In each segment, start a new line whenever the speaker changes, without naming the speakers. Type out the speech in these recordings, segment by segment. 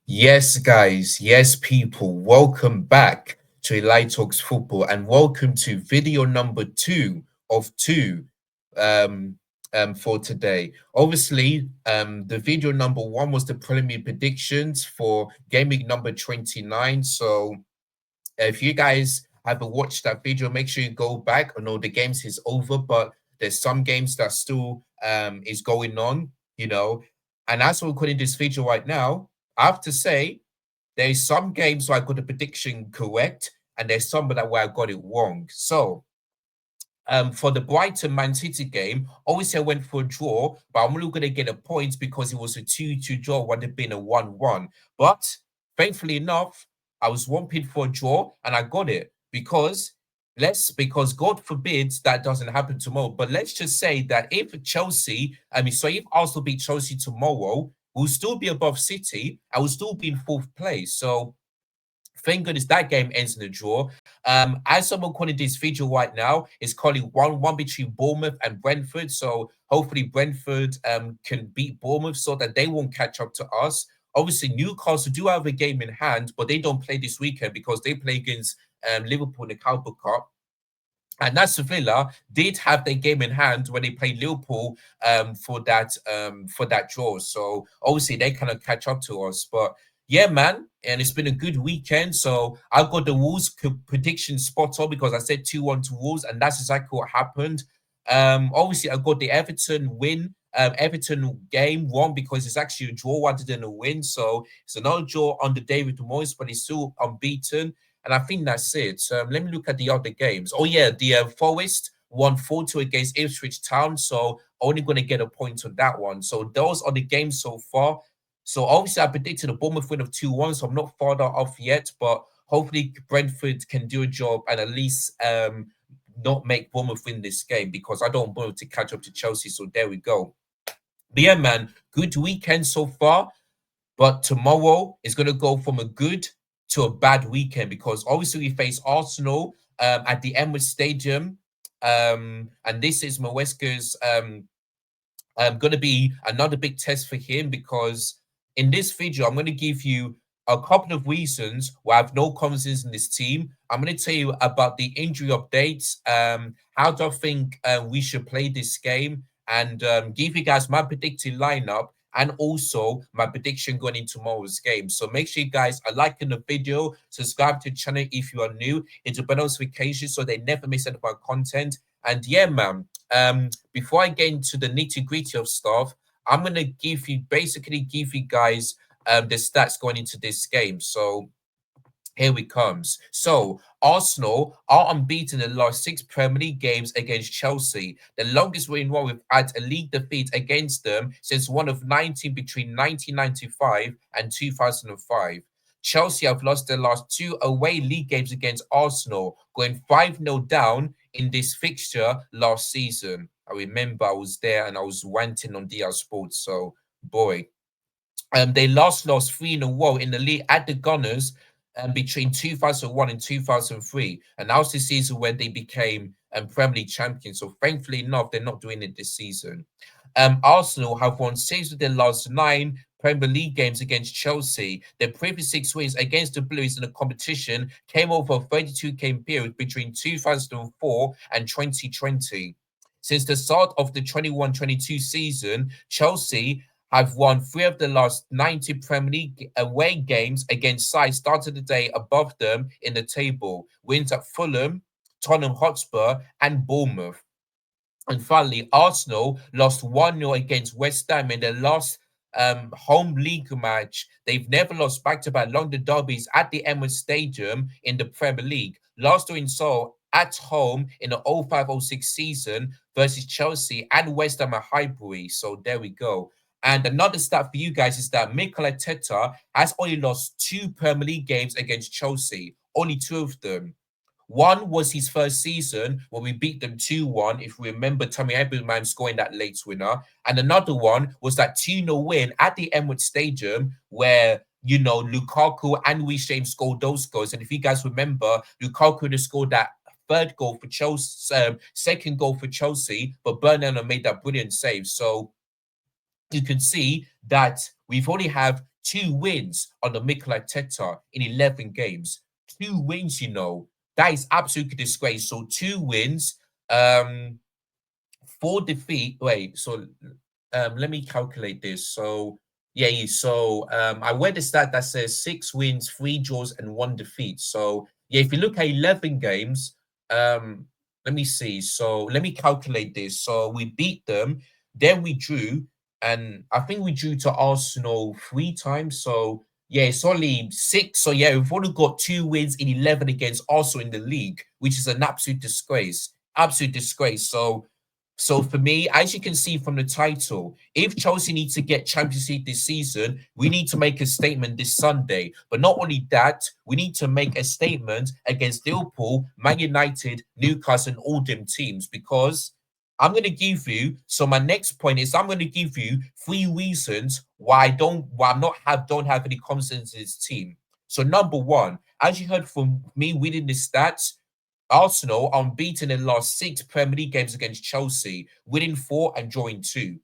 Yes, guys. Yes, people. Welcome back to Eli Talks Football and welcome to video number two of two um, for today. Obviously, the video number one was the preliminary predictions for game week number 29. So if you guys haven't watched that video, make sure you go back. I know the games is over, but there's some games that still is going on, you know. And as we're recording this video right now, I have to say there's some games where I got the prediction correct, and there's some that where I got it wrong. So for the Brighton Man City game, obviously I went for a draw, but I'm only going to get a point because it was a 2-2 draw, would have been a 1-1. But thankfully enough, I was 1 pin for a draw and I got it because God forbid that doesn't happen tomorrow. But let's just say that if if Arsenal beat Chelsea tomorrow, we'll still be above City and we'll still be in fourth place. So thank goodness that game ends in a draw. As I'm recording this video right now, it's currently 1-1 between Bournemouth and Brentford. So hopefully Brentford can beat Bournemouth so that they won't catch up to us. Obviously, Newcastle do have a game in hand, but they don't play this weekend because they play against Liverpool in the Carabao Cup. And Aston Villa did have their game in hand when they played Liverpool for that draw. So obviously they cannot catch up to us. But yeah, man, and it's been a good weekend. So I got the Wolves prediction spot on because I said 2-1 to Wolves, and that's exactly what happened. Obviously I got the Everton game won because it's actually a draw rather than a win. So it's another draw under David Moyes, but he's still unbeaten. And I think that's it. Let me look at the other games. Oh, yeah, the Forest won 4-2 against Ipswich Town. So only going to get a point on that one. So those are the games so far. So obviously I predicted a Bournemouth win of 2-1. So I'm not far off yet. But hopefully Brentford can do a job and at least not make Bournemouth win this game because I don't want Bournemouth to catch up to Chelsea. So there we go. But yeah, man, good weekend so far. But tomorrow is going to go from a good to a bad weekend because obviously we face Arsenal at the Emirates Stadium. And this is Maweska's going to be another big test for him because in this video, I'm going to give you a couple of reasons why I have no confidence in this team. I'm going to tell you about the injury updates, how do I think we should play this game, and give you guys my predicted lineup and also my prediction going into tomorrow's game. So make sure you guys are liking the video, subscribe to the channel if you are new, hit the bell notification so they never miss any of our content. And yeah, man, before I get into the nitty-gritty of stuff, I'm gonna give you guys the stats going into this game. So here it comes. So Arsenal are unbeaten in the last 6 Premier League games against Chelsea. The longest winning run we've had a league defeat against them since one of 19 between 1995 and 2005. Chelsea have lost their last 2 away league games against Arsenal, going 5-0 down in this fixture last season. I remember I was there and I was ranting on DR Sports. So boy, they last lost 3 in a row in the league at the Gunners between 2001 and 2003. And that was the season when they became Premier League champions. So thankfully enough, they're not doing it this season. Arsenal have won 6 of their last 9 Premier League games against Chelsea. Their previous 6 wins against the Blues in the competition came over a 32-game period between 2004 and 2020. Since the start of the 21-22 season, Chelsea have won 3 of the last 90 Premier League away games against sides started the day above them in the table. Wins at Fulham, Tottenham Hotspur, and Bournemouth. And finally, Arsenal lost 1-0 against West Ham in their last home league match. They've never lost back-to-back London derbies at the Emirates Stadium in the Premier League. Last doing so at home in the 05-06 season versus Chelsea and West Ham at Highbury. So there we go. And another stat for you guys is that Mikel Arteta has only lost 2 Premier League games against Chelsea, only 2 of them. One was his first season when we beat them 2-1, if we remember Tammy Abraham scoring that late winner. And another one was that 2-0 win at the Emirates Stadium where, you know, Lukaku and Reece James scored those goals. And if you guys remember, Lukaku would have scored that third goal for Chelsea, second goal for Chelsea, but Bernardo made that brilliant save. So you can see that we've only have 2 wins on the Mikel Arteta in 11 games. 2 wins, that is absolutely disgrace. So 2 wins, 4 defeat. Wait, so let me calculate this. So yeah, so I read the stat that says 6 wins, 3 draws, and 1 defeat. So yeah, if you look at 11 games, let me see. So let me calculate this. So we beat them, then we drew, and I think we drew to Arsenal 3 times. So yeah, it's only 6. So yeah, we've only got 2 wins in 11 against Arsenal in the league, which is an absolute disgrace. Absolute disgrace. So for me, as you can see from the title, if Chelsea need to get Champions League this season, we need to make a statement this Sunday. But not only that, we need to make a statement against Liverpool, Man United, Newcastle, and all them teams, because I'm going to give you. So my next point is I'm going to give you 3 reasons why I'm not don't have any confidence in this team. So number one, as you heard from me reading the stats, Arsenal unbeaten in the last 6 Premier League games against Chelsea, winning 4 and drawing 2.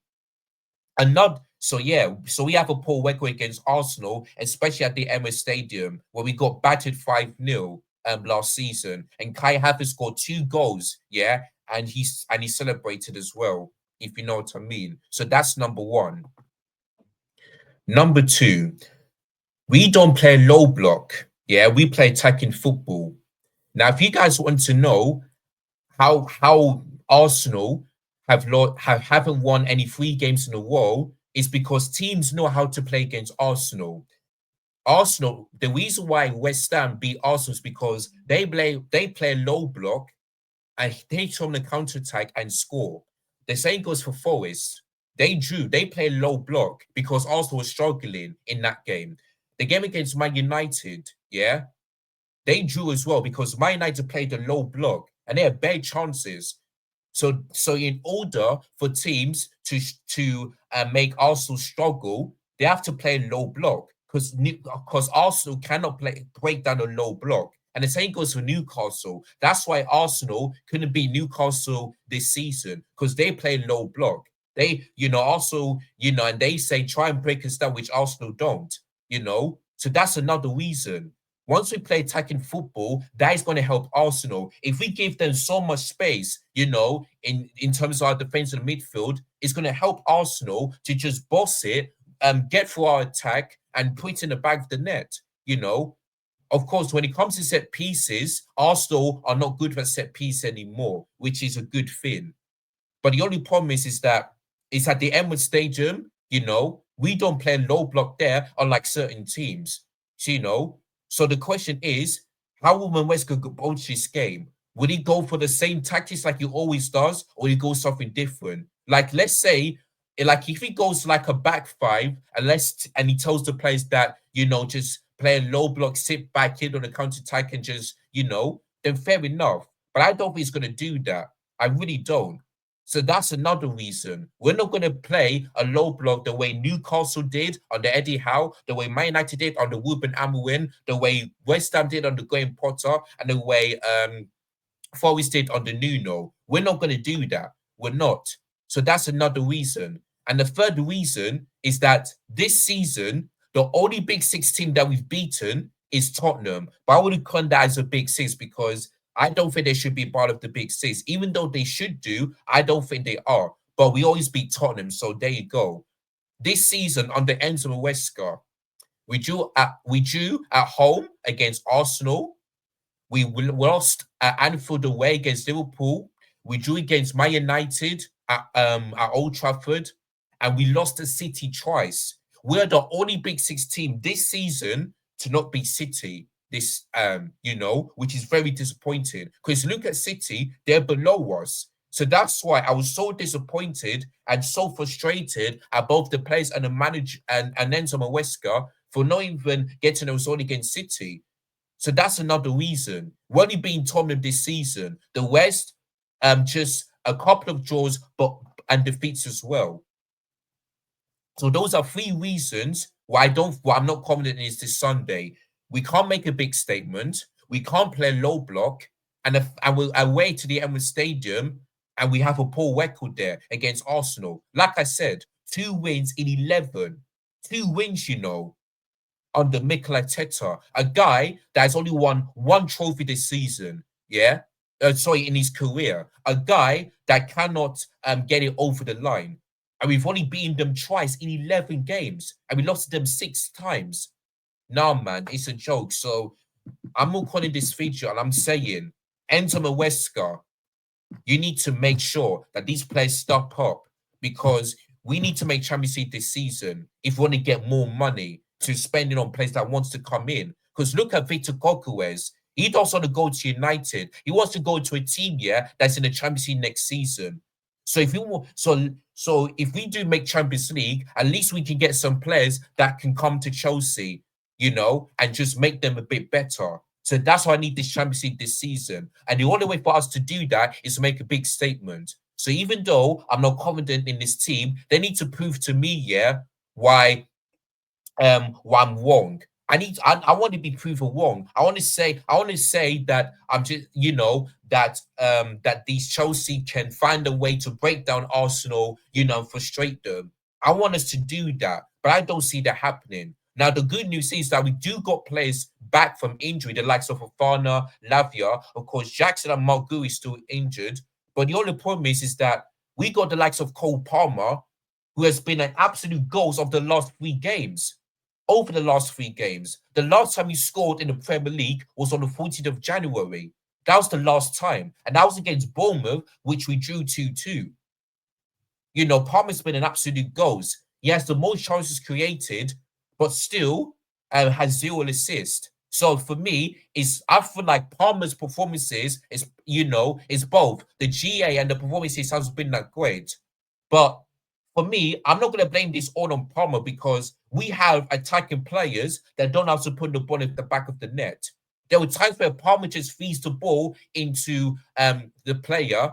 Another, so yeah, so we have a poor record against Arsenal, especially at the Emirates Stadium, where we got battered 5-0 last season. And Kai Havertz scored 2 goals, yeah, and he celebrated as well, if you know what I mean. So that's number one. Number two, we don't play low block, yeah, we play attacking football. Now, if you guys want to know how Arsenal haven't won any 3 games in a row, is because teams know how to play against Arsenal. Arsenal, the reason why West Ham beat Arsenal is because they play low block and they turn the counter attack and score. The same goes for Forest. They play low block because Arsenal was struggling in that game. The game against Man United, yeah, they drew as well because Man United played a low block and they had bare chances. So in order for teams to make Arsenal struggle, they have to play low block because Arsenal cannot break down a low block. And the same goes for Newcastle. That's why Arsenal couldn't beat Newcastle this season, because they play low block. They, also, and they say try and break us down, which Arsenal don't. So that's another reason. Once we play attacking football, that is going to help Arsenal. If we give them so much space, in terms of our defense and midfield, it's going to help Arsenal to just boss it, get through our attack and put it in the back of the net. Of course, when it comes to set pieces, Arsenal are not good at set piece anymore, which is a good thing. But the only problem is that it's at the Emirates Stadium, we don't play low block there, unlike certain teams. So the question is, how will Maresca approach this game? Would he go for the same tactics like he always does, or he go something different? Like, let's say, like if he goes like a back 5, and he tells the players that, just play a low block, sit back, hit on the counter attack, and just, then fair enough. But I don't think he's going to do that. I really don't. So that's another reason. We're not going to play a low block the way Newcastle did under Eddie Howe, the way Man United did under Ruben Amorim, the way West Ham did under Graham Potter, and the way Forest did under Nuno. We're not going to do that. We're not. So that's another reason. And the third reason is that this season, the only Big Six team that we've beaten is Tottenham. But I wouldn't count that as a Big Six because I don't think they should be part of the Big Six. Even though they should do, I don't think they are. But we always beat Tottenham, so there you go. This season, under Enzo Maresca, we drew at home against Arsenal. We lost at Anfield away against Liverpool. We drew against Man United at Old Trafford. And we lost to City twice. We're the only Big Six team this season to not beat City. This, which is very disappointing. Because look at City, they're below us. So that's why I was so disappointed and so frustrated at both the players and the manager and Enzo Maresca for not even getting a result against City. So that's another reason. We're only being Tottenham this season. The West, just a couple of draws, and defeats as well. So those are 3 reasons why I'm not confident in this Sunday. We can't make a big statement. We can't play low block, and we're away to the Emirates Stadium, and we have a poor record there against Arsenal. Like I said, 2 wins in 11. 2 wins, under Mikel Arteta, a guy that has only won one trophy this season. Yeah, sorry, in his career, a guy that cannot get it over the line, and we've only beaten them twice in 11 games, and we lost to them 6 times. Nah, man, it's a joke. So I'm not calling this feature, and I'm saying, Enzo Maresca, you need to make sure that these players step up because we need to make Champions League this season if we want to get more money to spending on players that wants to come in. Because look at Victor Gokures. He doesn't want to go to United. He wants to go to a team, yeah, that's in the Champions League next season. So if you want, so if we do make Champions League, at least we can get some players that can come to Chelsea, and just make them a bit better. So that's why I need this Champions League this season. And the only way for us to do that is to make a big statement. So even though I'm not confident in this team, they need to prove to me, yeah, why I'm wrong. I want to be proven wrong. I want to say that I'm just that these Chelsea can find a way to break down Arsenal, frustrate them. I want us to do that, but I don't see that happening. Now the good news is that we do got players back from injury, the likes of Fofana, Lavia, of course Jackson and Margu is still injured. But the only problem is that we got the likes of Cole Palmer, who has been an absolute ghost of the last 3 games. Over the last 3 games. The last time he scored in the Premier League was on the 14th of January. That was the last time. And that was against Bournemouth, which we drew 2-2. Palmer's been an absolute ghost. He has the most chances created, but still has 0 assists. So for me, I feel like Palmer's performances is both. The GA and the performances has been that great. But for me, I'm not going to blame this all on Palmer because we have attacking players that don't have to put the ball in the back of the net. There were times where Palmer just feeds the ball into the player,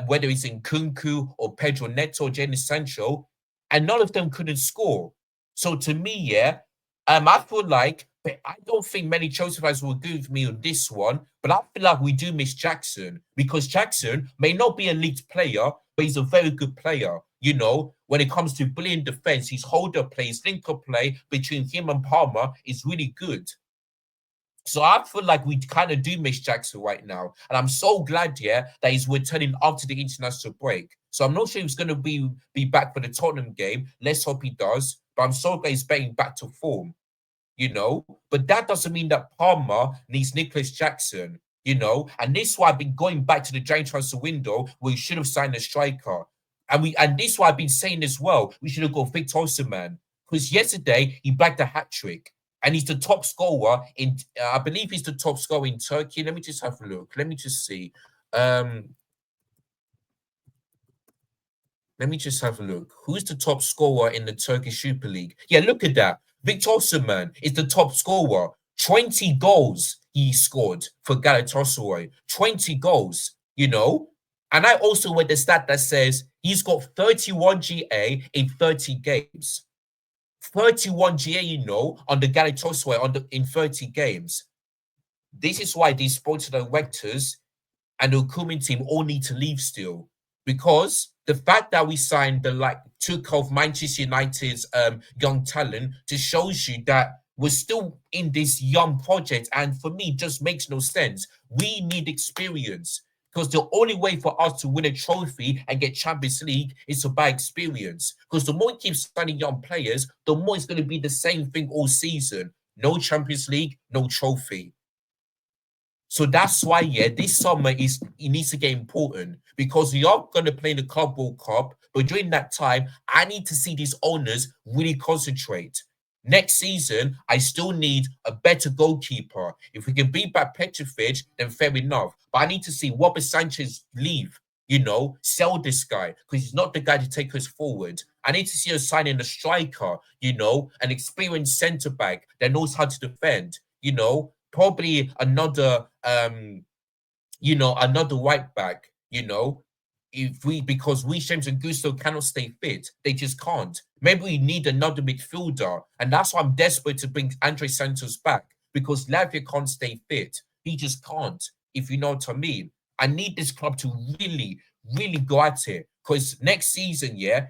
whether it's in Kunku or Pedro Neto or Jadon Sancho, and none of them couldn't score. So to me, yeah, I feel like I don't think many Chelsea fans will agree with me on this one, but I feel like we do miss Jackson because Jackson may not be an elite player, but he's a very good player. When it comes to brilliant defense, his holder play, his link-up play between him and Palmer is really good. So I feel like we kind of do miss Jackson right now. And I'm so glad, yeah, that he's returning after the international break. So I'm not sure he's going to be back for the Tottenham game. Let's hope he does. But I'm so glad he's getting back to form, But that doesn't mean that Palmer needs Nicholas Jackson, And this is why I've been going back to the January transfer window where we should have signed a striker. And this is why I've been saying as well, we should have got Victor Osimhen. Because yesterday, he bagged a hat-trick. And he's the top scorer in, I believe he's the top scorer in Turkey. Let me just have a look. Let me just see. Let me just have a look. Who's the top scorer in the Turkish Super League? Yeah, look at that. Victor Osimhen is the top scorer. 20 goals he scored for Galatasaray. 20 goals, And I also read the stat that says he's got 31 GA in 30 games. 31 GA, on the Galatasaray in 30 games. This is why these sports directors and the recruitment team all need to leave still. Because the fact that we signed took off Manchester United's young talent just shows you that we're still in this young project. And for me, it just makes no sense. We need experience. Because the only way for us to win a trophy and get Champions League is to buy experience. Because the more we keep signing young players, the more it's going to be the same thing all season. No Champions League, no trophy. So that's why, yeah, this summer it needs to get important because we are going to play in the Club World Cup. But during that time, I need to see these owners really concentrate. Next season, I still need a better goalkeeper. If we can beat back Petrovic, then fair enough. But I need to see Robert Sanchez leave, sell this guy because he's not the guy to take us forward. I need to see us signing a striker, an experienced centre back that knows how to defend, probably another another right back, because Reece James and Gusto cannot stay fit. They just can't. Maybe we need another midfielder. And that's why I'm desperate to bring Andre Santos back because Lavia can't stay fit. He just can't, if you know what I mean. I need this club to really, really go at it because next season, yeah,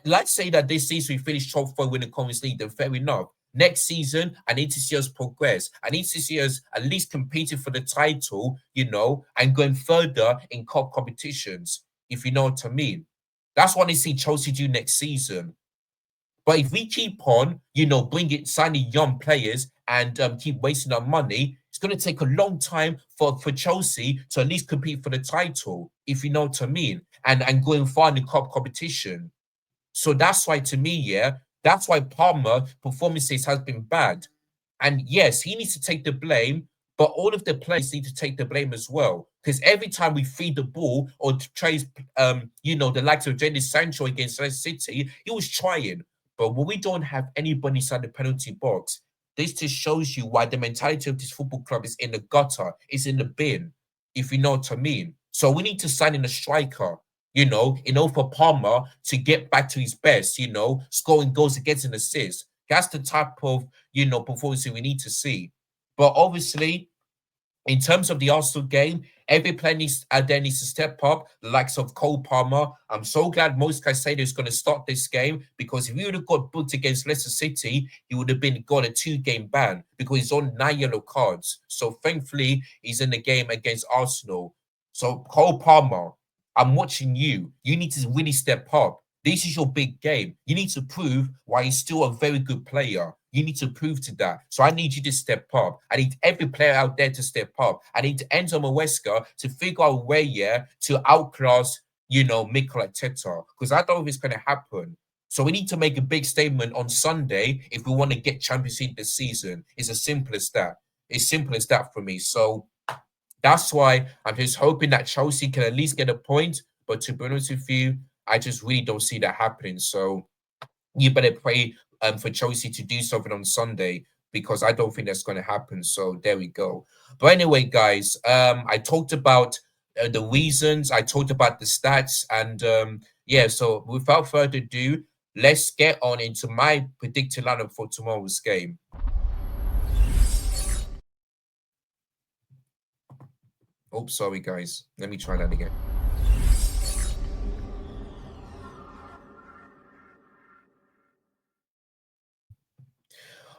let's say that this season we finish top 4 win the Conference League, then fair enough. Next season, I need to see us progress. I need to see us at least competing for the title, and going further in cup competitions, if you know what I mean. That's what I see Chelsea do next season. But if we keep on, signing young players and keep wasting our money, it's going to take a long time for Chelsea to at least compete for the title, if you know what I mean, and going far in the cup competition. So that's why, to me, yeah, that's why Palmer performances has been bad. And yes, he needs to take the blame, but all of the players need to take the blame as well. Because every time we feed the ball or trace, the likes of Jadon Sancho against Leicester City, he was trying. But when we don't have anybody inside the penalty box, this just shows you why the mentality of this football club is in the gutter, is in the bin, if you know what I mean. So we need to sign in a striker, for Palmer to get back to his best, scoring goals against an assist. That's the type of, performance we need to see. But obviously, in terms of the Arsenal game, every player needs to step up, the likes of Cole Palmer. I'm so glad Moise Caicedo is going to start this game, because if he would have got booked against Leicester City, he would have got a 2-game ban because he's on 9 yellow cards. So thankfully, he's in the game against Arsenal. So Cole Palmer, I'm watching you. You need to really step up. This is your big game. You need to prove why you're still a very good player. You need to prove to that. So I need you to step up. I need every player out there to step up. I need Enzo Maresca to figure out a way, to outclass, Mikel Arteta, because I don't know if it's going to happen. So we need to make a big statement on Sunday if we want to get Champions League this season. It's as simple as that. It's simple as that for me. So that's why I'm just hoping that Chelsea can at least get a point. But to be honest with you, I just really don't see that happening. So you better pray for Chelsea to do something on Sunday, because I don't think that's going to happen. So there we go. But anyway, guys, I talked about the reasons, I talked about the stats, and yeah. So without further ado, let's get on into my predicted lineup for tomorrow's game. Oh, sorry, guys. Let me try that again.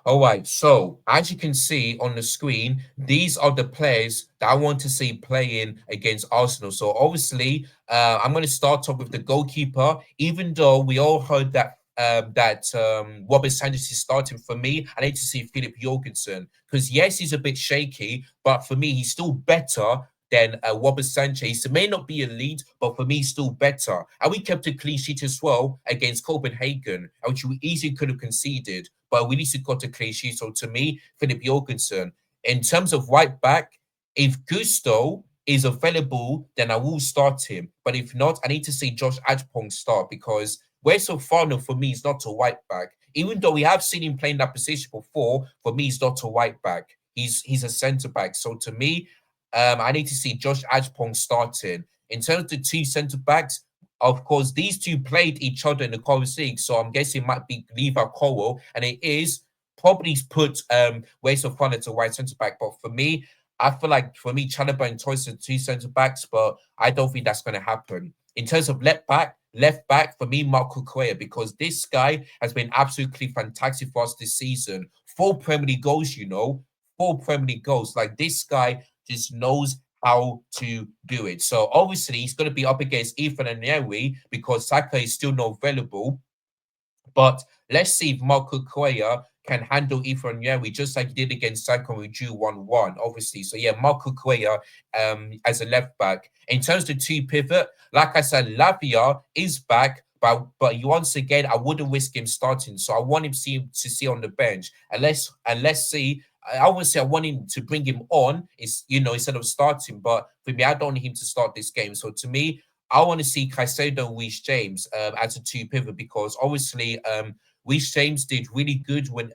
All right, so as you can see on the screen, these are the players that I want to see playing against Arsenal. So obviously, I'm going to start off with the goalkeeper. Even though we all heard that Robert Sanchez is starting, for me, I need to see Philip Jorgensen, because yes, he's a bit shaky, but for me, he's still better than Robert Sanchez. He may not be elite, but for me, he's still better. And we kept a clean sheet as well against Copenhagen, which we easily could have conceded, but we at least got a clean sheet. So to me, Philip Jorgensen. In terms of right back, if Gusto is available, then I will start him. But if not, I need to see Josh Adpong start, because Wes Fano for me is not a right back. Even though we have seen him playing that position before, for me, he's not a right back. He's a centre back. So to me, I need to see Josh Adpong starting. In terms of the two centre backs, of course, these two played each other in the Conference League, so I'm guessing it might be Levi Cowell, and it is probably put Waste of Fun as a right centre back. But for me, I feel like Chalobah and Toys are two centre backs, but I don't think that's going to happen. In terms of left back for me, Marco Correa, because this guy has been absolutely fantastic for us this season. 4 Premier League goals, 4 Premier League goals. Like, this guy just knows how to do it. So obviously he's going to be up against Ethan and Neri, because Saka is still not available. But let's see if Marco Correa can handle Ethan Neri, just like he did against Saka when we drew 1-1, obviously. So yeah, Marco Correa as a left back. In terms of the two pivot, like I said, Lavia is back, but once again, I wouldn't risk him starting. So I want him to see on the bench. And let's see. I would say I want him to bring him on, instead of starting. But for me, I don't want him to start this game. So to me, I want to see Caicedo and Reece James as a two pivot, because obviously Reece James did really good when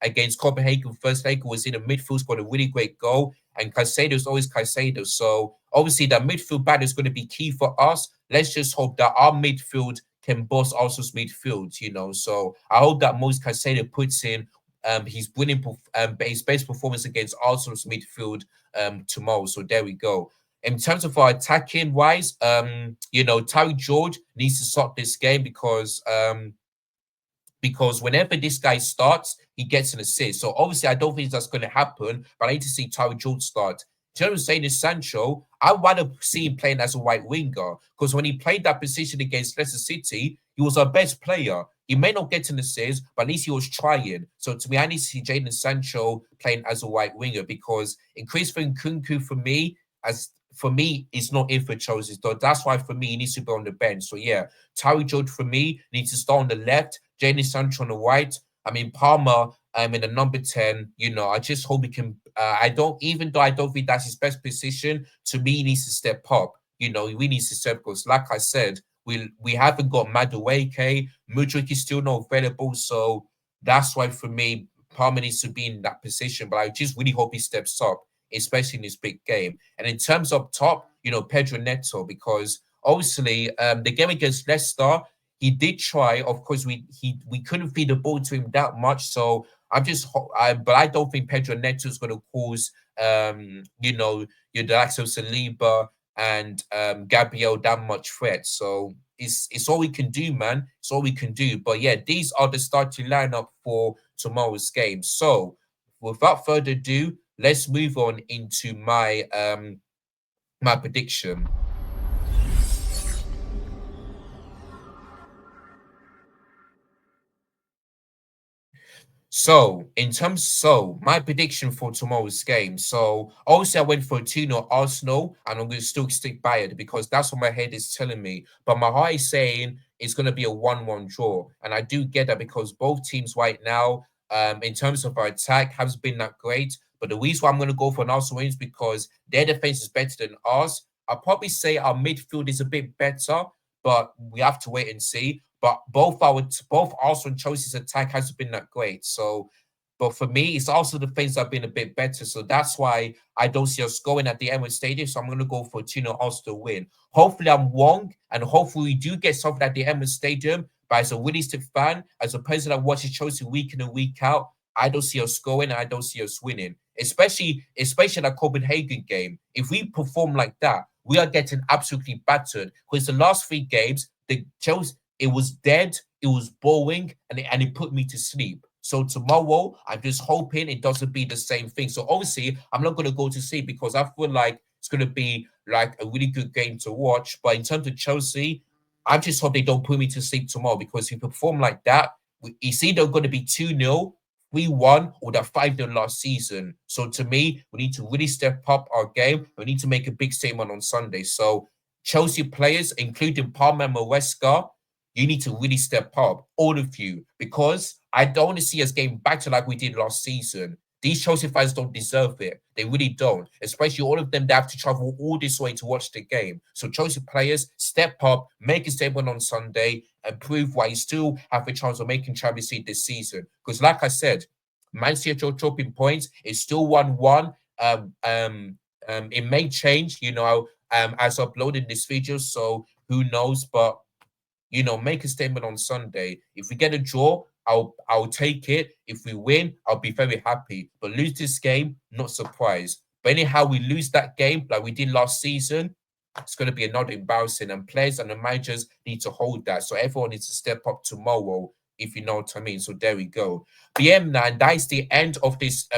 against Copenhagen. First leg was in the midfield, scored a really great goal, and Caicedo is always Caicedo. So obviously that midfield battle is going to be key for us. Let's just hope that our midfield can boss Arsenal's midfield. So I hope that Moise Caicedo puts in his his best performance against Arsenal's midfield tomorrow. So there we go. In terms of our attacking wise, Tyreek George needs to start this game, because because whenever this guy starts, he gets an assist. So obviously, I don't think that's going to happen, but I need to see Tyler George start. Do you know what I'm saying? Is Sancho, I'd rather see him playing as a right winger because when he played that position against Leicester City, he was our best player. He may not get an assist, but at least he was trying. So to me, I need to see Jadon Sancho playing as a right winger because increased for Nkunku for me, it's not in for Chelsea. So that's why for me, he needs to be on the bench. So yeah, Tyler George for me needs to start on the left, Jadon Sancho on the right. I mean, Palmer in the number 10, I just hope he can. I don't, even though I don't think that's his best position, to me, he needs to step up. We need to step because, like I said, we haven't got Madueke. Mudryk is still not available. So that's why for me, Palmer needs to be in that position. But I just really hope he steps up, especially in this big game. And in terms of top, Pedro Neto, because obviously the game against Leicester, he did try. Of course, we couldn't feed the ball to him that much. So but I don't think Pedro Neto is going to cause your likes of Saliba and Gabriel that much threat. So it's all we can do, man. It's all we can do. But yeah, these are the starting lineup for tomorrow's game. So without further ado, let's move on into my prediction. So my prediction for tomorrow's game. So obviously I went for a 2-0 Arsenal, and I'm going to still stick by it because that's what my head is telling me. But my heart is saying it's going to be a 1-1 draw. And I do get that because both teams right now, in terms of our attack, has been that great. But the reason why I'm going to go for an Arsenal win is because their defense is better than ours. I'll probably say our midfield is a bit better, but we have to wait and see. But both Arsenal and Chelsea's attack hasn't been that great. So, but for me, it's also the things that have been a bit better. So that's why I don't see us going at the Emirates Stadium. So I'm going to go for a 2-0 Arsenal win. Hopefully, I'm wrong, and hopefully we do get something at the Emirates Stadium. But as a realistic fan, as a person that watches Chelsea week in and week out, I don't see us going, and I don't see us winning. Especially that Copenhagen game. If we perform like that, we are getting absolutely battered. Because the last 3 games, the Chelsea, it was dead, it was boring, and it put me to sleep. So tomorrow, I'm just hoping it doesn't be the same thing. So obviously, I'm not going to go to sleep because I feel like it's going to be like a really good game to watch. But in terms of Chelsea, I just hope they don't put me to sleep tomorrow because if you perform like that, it's either going to be 2-0, 3-1, or that 5-0 last season. So to me, we need to really step up our game. We need to make a big statement on Sunday. So Chelsea players, including Palmer and Maresca, you need to really step up, all of you, because I don't want to see us getting back to like we did last season. These Chelsea fans don't deserve it. They really don't. Especially all of them that have to travel all this way to watch the game. So Chelsea players, step up, make a statement on Sunday, and prove why you still have a chance of making Champions League this season. Because like I said, Man City are dropping points. It's still 1-1. It may change, as uploading this video. So who knows? But make a statement on Sunday. If we get a draw, I'll take it. If we win, I'll be very happy. But lose this game, not surprised. But anyhow, we lose that game like we did last season, it's going to be another embarrassing. And players and the managers need to hold that. So everyone needs to step up tomorrow, if you know what I mean. So there we go. But yeah, man, that is the end of this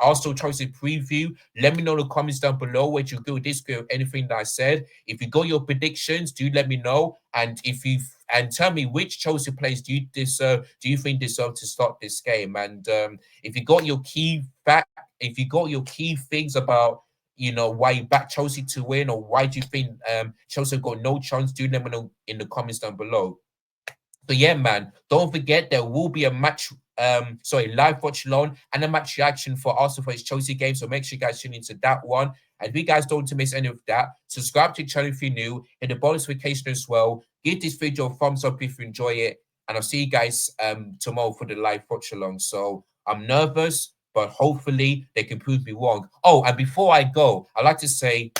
Arsenal Chelsea preview. Let me know in the comments down below what you go disagree with anything that I said. If you got your predictions, do let me know. And tell me which Chelsea players do you think deserve to start this game? And if you got your if you got your key things about why you back Chelsea to win, or why do you think Chelsea got no chance, do let me know in the comments down below. So yeah, man, don't forget there will be a live watch along and a match reaction for Arsenal for his Chelsea game. So make sure you guys tune into that one. And if you guys don't want to miss any of that, subscribe to the channel if you're new, hit the bonus notification as well. Give this video a thumbs up if you enjoy it. And I'll see you guys tomorrow for the live watch along. So I'm nervous, but hopefully they can prove me wrong. Oh, and before I go, I'd like to say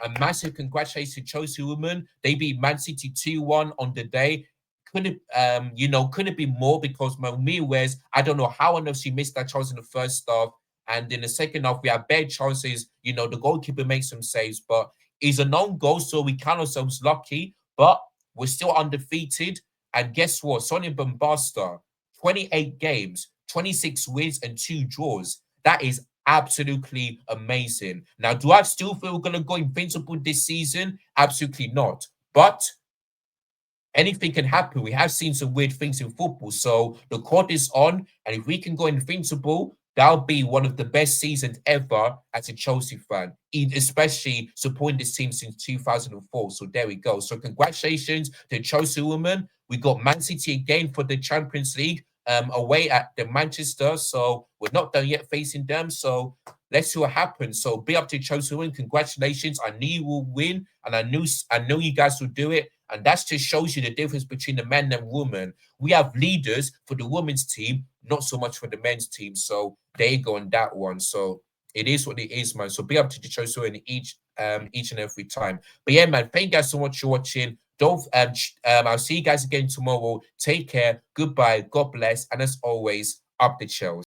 a massive congratulations to Chelsea women. They beat Man City 2-1 on the day. Couldn't be more because Naomi West, I don't know how on earth she missed that chance in the first half. And in the second half, we had bad chances. The goalkeeper makes some saves, but it's a non-goal, so we count ourselves lucky. But we're still undefeated. And guess what? Sonia Bombasta, 28 games, 26 wins, and 2 draws. That is absolutely amazing. Now, do I still feel we're going to go invincible this season? Absolutely not. But anything can happen. We have seen some weird things in football. So the court is on, and if we can go invincible, that'll be one of the best seasons ever as a Chelsea fan, especially supporting this team since 2004. So there we go. So congratulations to Chelsea women. We got Man City again for the Champions League away at the Manchester. So we're not done yet facing them. So let's see what happens. So be up to Chelsea women. Congratulations. I knew you will win, and I know you guys will do it. And that just shows you the difference between the men and women. We have leaders for the women's team, not so much for the men's team. So there you go on that one. So it is what it is, man. So be up to the show so in each and every time. But yeah, man, thank you guys so much for watching. Don't I'll see you guys again tomorrow. Take care. Goodbye. God bless. And as always, up the Chelsea.